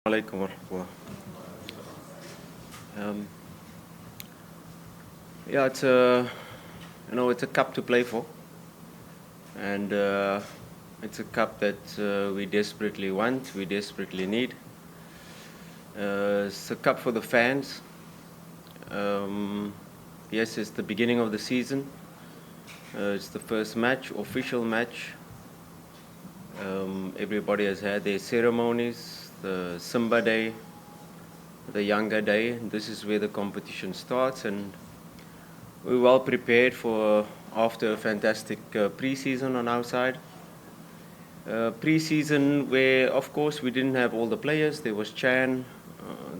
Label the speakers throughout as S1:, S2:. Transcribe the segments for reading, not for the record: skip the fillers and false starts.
S1: Alaikum warahmatullah. Um, yeah, it's a cup to play for, and it's a cup that we desperately want, we desperately need. It's a cup for the fans. Yes, it's the beginning of the season. It's the first match, official match. Everybody has had their ceremonies, the Simba Day, the Yanga Day. And this is where the competition starts, and we're well prepared for after a fantastic pre-season on our side. Pre-season where, of course, we didn't have all the players. There was Chan,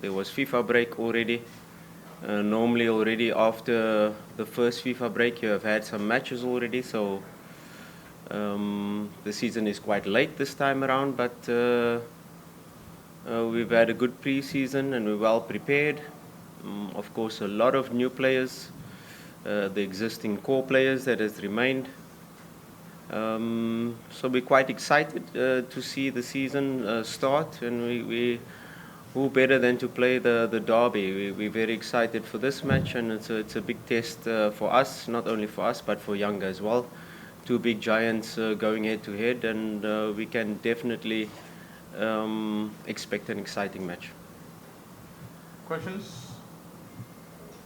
S1: there was FIFA break already. Normally, already after the first FIFA break, you have had some matches already. So the season is quite late this time around, but we've had a good pre-season and we're well prepared. Of course, a lot of new players. The existing core players that has remained. So we're quite excited to see the season start, and who better than to play the Derby? We're very excited for this match, and it's a big test for us, not only for us but for Yanga as well. Two big giants going head to head, and we can definitely expect an exciting match.
S2: Questions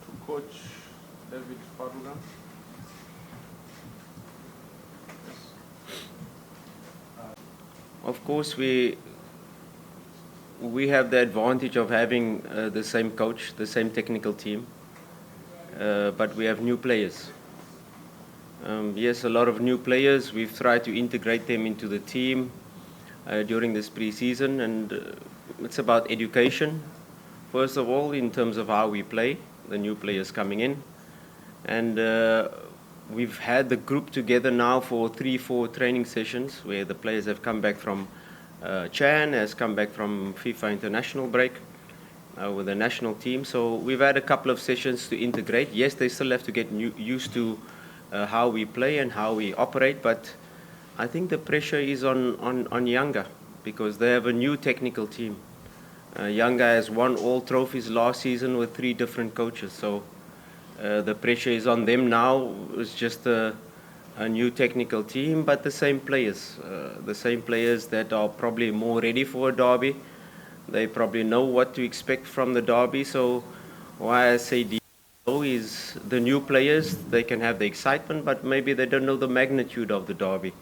S2: to Coach David Faruga?
S1: Of course, we have the advantage of having the same coach, the same technical team, but we have new players. Yes, a lot of new players. We've tried to integrate them into the team during this pre-season, and it's about education, first of all, in terms of how we play, the new players coming in. And we've had the group together now for 3-4 training sessions where the players have come back from Chan has come back from FIFA international break with the national team. So we've had a couple of sessions to integrate. Yes, they still have to get used to how we play and how we operate, but I think the pressure is on Yanga because they have a new technical team. Yanga has won all trophies last season with 3 different coaches. So the pressure is on them now. It's just a new technical team, but the same players that are probably more ready for a derby. They probably know what to expect from the derby. So why I say is the new players, they can have the excitement, but maybe they don't know the magnitude of the derby.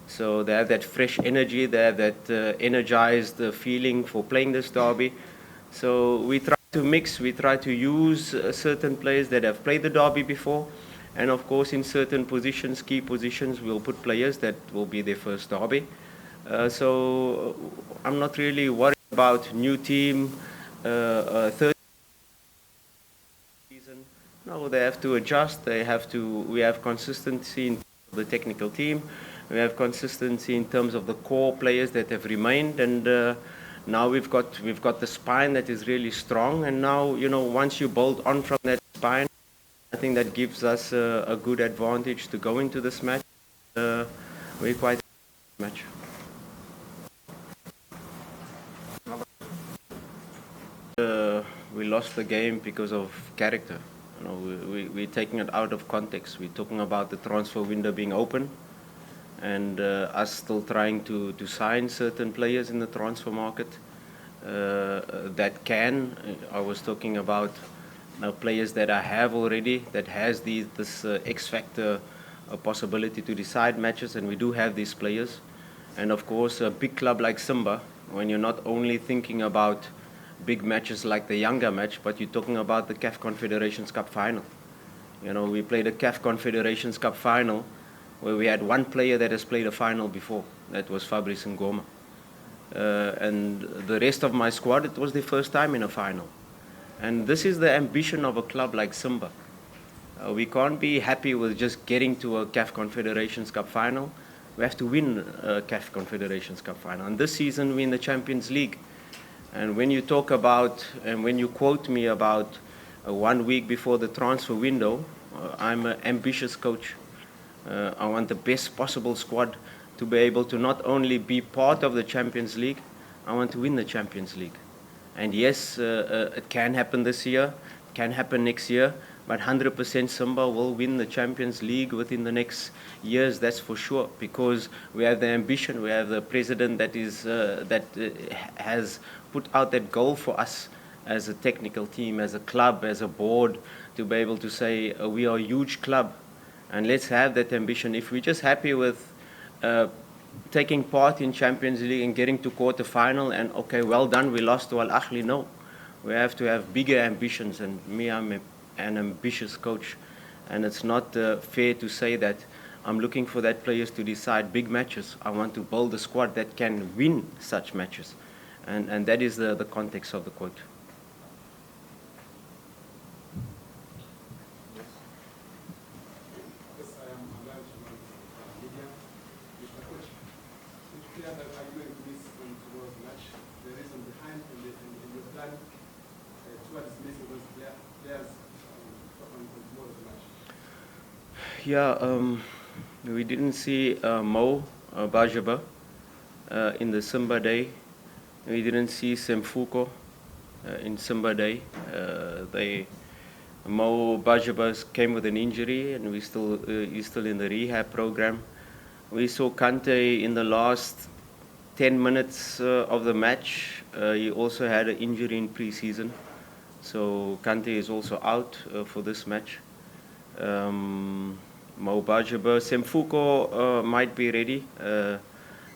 S1: So they have that fresh energy, they have that energized feeling for playing this derby. So we try to mix, we try to use certain players that have played the derby before, and of course in certain positions, key positions, we'll put players that will be their first derby. So I'm not really worried about new team, third season. No, they have to adjust. We have consistency in the technical team. We have consistency in terms of the core players that have remained, and now we've got the spine that is really strong. And now, once you build on from that spine, I think that gives us a good advantage to go into this match. We're quite match. We lost the game because of character. We're taking it out of context. We're talking about the transfer window being open, and us still trying to sign certain players in the transfer market that can. I was talking about players that I have already that has this X factor possibility to decide matches, and we do have these players. And of course, a big club like Simba, when you're not only thinking about big matches like the Yanga match, but you're talking about the CAF Confederations Cup final. We played a CAF Confederations Cup final where we had one player that has played a final before. That was Fabrice Ngoma. And the rest of my squad, it was the first time in a final. And this is the ambition of a club like Simba. We can't be happy with just getting to a CAF Confederations Cup final. We have to win a CAF Confederations Cup final. And this season, we're in the Champions League. And when you talk about, and when you quote me about 1 week before the transfer window, I'm an ambitious coach. I want the best possible squad to be able to not only be part of the Champions League, I want to win the Champions League. And yes, it can happen this year, can happen next year, but 100% Simba will win the Champions League within the next years, that's for sure, because we have the ambition, we have the president that has put out that goal for us as a technical team, as a club, as a board, to be able to say we are a huge club, and let's have that ambition. If we're just happy with taking part in Champions League and getting to quarter final and okay, well done, we lost to Al Ahly, no. We have to have bigger ambitions, and me, I'm an ambitious coach, and it's not fair to say that I'm looking for that players to decide big matches. I want to build a squad that can win such matches, and that is the context of the quote. Yeah, we didn't see Mo Bajaba in the Simba day. We didn't see Semfuko in Simba day. Mo Bajaba came with an injury, and he's still in the rehab program. We saw Kante in the last 10 minutes of the match. He also had an injury in pre-season, so Kante is also out for this match. Mo Bajaba, Semfuko might be ready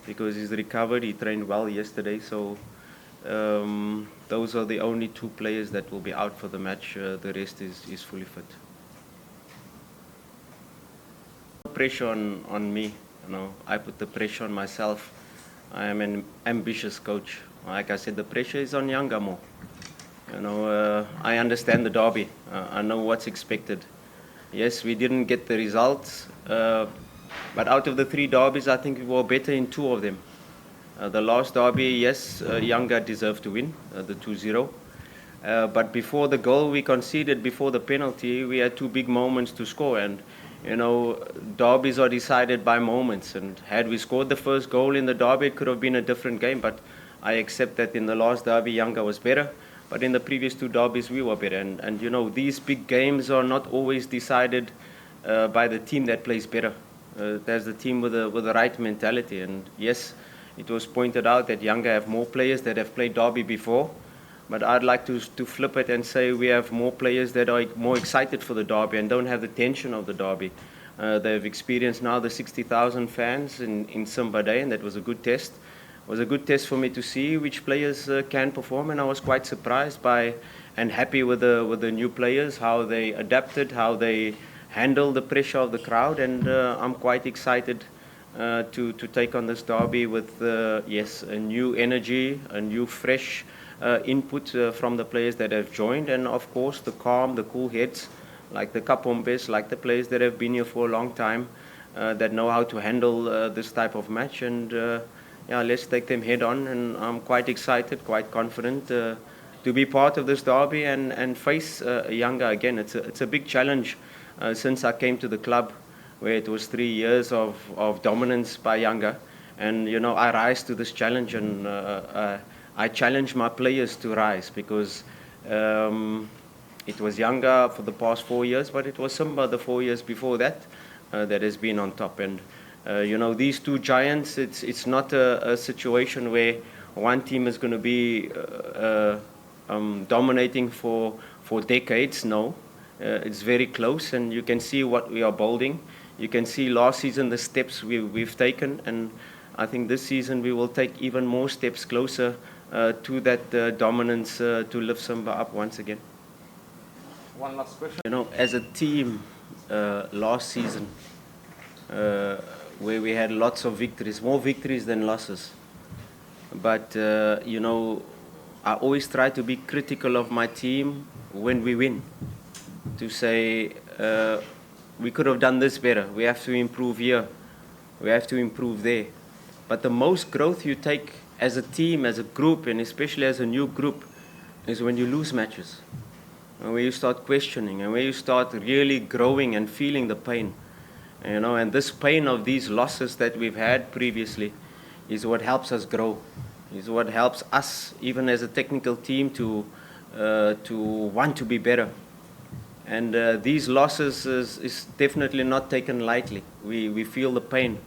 S1: because he's recovered. He trained well yesterday, so those are the only two players that will be out for the match. The rest is fully fit. Pressure on me, I put the pressure on myself. I am an ambitious coach. Like I said, the pressure is on Yanga more. I understand the derby. I know what's expected. Yes, we didn't get the results, but out of the 3 derbies, I think we were better in 2 of them. The last derby, yes, Yanga deserved to win, the 2-0. But before the goal we conceded, before the penalty, we had 2 big moments to score. And, derbies are decided by moments. And had we scored the first goal in the derby, it could have been a different game. But I accept that in the last derby, Yanga was better. But in the previous 2 derbies, we were better. And these big games are not always decided by the team that plays better. There's the team with the right mentality. And yes, it was pointed out that Yanga have more players that have played derby before. But I'd like to flip it and say we have more players that are more excited for the derby and don't have the tension of the derby. They've experienced now the 60,000 fans in Simba Day, and that was a good test. It was a good test for me to see which players can perform, and I was quite surprised by and happy with the new players, how they adapted, how they handled the pressure of the crowd, and I'm quite excited to take on this derby with yes, a new energy, a new fresh input from the players that have joined, and of course the calm, the cool heads, like the Kapombes, like the players that have been here for a long time, that know how to handle this type of match, and yeah, let's take them head on. And I'm quite excited, quite confident to be part of this derby and face Yanga again. It's a big challenge since I came to the club, where it was 3 years of dominance by Yanga, and I rise to this challenge, and I challenge my players to rise, because it was Yanga for the past 4 years, but it was Simba the 4 years before that that has been on top. And these 2 giants, it's not a situation where one team is going to be dominating for decades. No, it's very close, and you can see what we are building. You can see last season the steps we've taken, and I think this season we will take even more steps closer to that dominance to lift Simba up once again.
S2: One last question.
S1: As a team, last season, where we had lots of victories, more victories than losses. But, I always try to be critical of my team when we win, to say we could have done this better. We have to improve here. We have to improve there. But the most growth you take as a team, as a group, and especially as a new group, is when you lose matches. And when you start questioning, and when you start really growing and feeling the pain. And this pain of these losses that we've had previously is what helps us grow. It's what helps us, even as a technical team, to want to be better. And these losses is definitely not taken lightly. We feel the pain,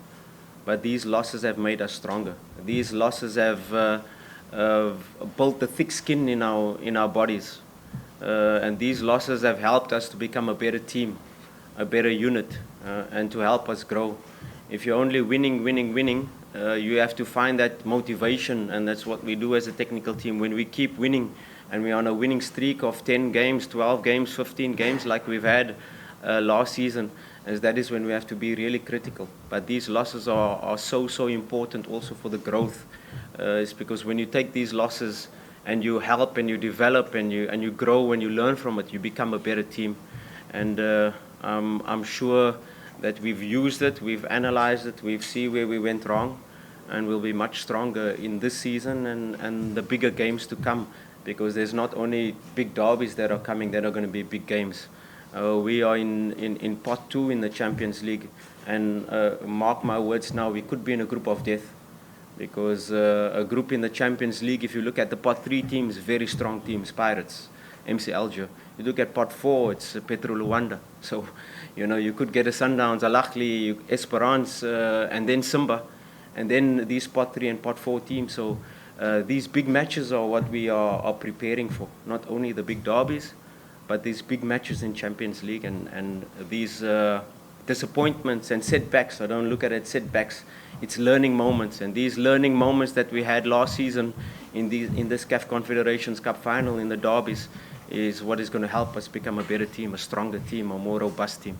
S1: but these losses have made us stronger. These losses have built the thick skin in our bodies, and these losses have helped us to become a better team, a better unit, and to help us grow. If you're only winning, you have to find that motivation, and that's what we do as a technical team. When we keep winning, and we're on a winning streak of 10 games, 12 games, 15 games like we've had last season, as that is when we have to be really critical. But these losses are so important also for the growth. It's because when you take these losses and you help and you develop and you grow and you learn from it, you become a better team. And I'm sure that we've used it, we've analyzed it, we've seen where we went wrong, and we'll be much stronger in this season and the bigger games to come, because there's not only big derbies that are coming, that are going to be big games. We are in pot 2 in the Champions League, and mark my words now, we could be in a group of death, because a group in the Champions League, if you look at the pot 3 teams, very strong teams, Pirates, MC Alger. You look at pot 4, it's Petro Luanda. So, you could get a Sundowns, Al Ahly, Esperance, and then Simba, and then these pot 3 and pot 4 teams. So these big matches are what we are preparing for. Not only the big derbies, but these big matches in Champions League, and these disappointments and setbacks. I don't look at it setbacks. It's learning moments, and these learning moments that we had last season in this CAF Confederations Cup final, in the derbies, is what is going to help us become a better team, a stronger team, a more robust team.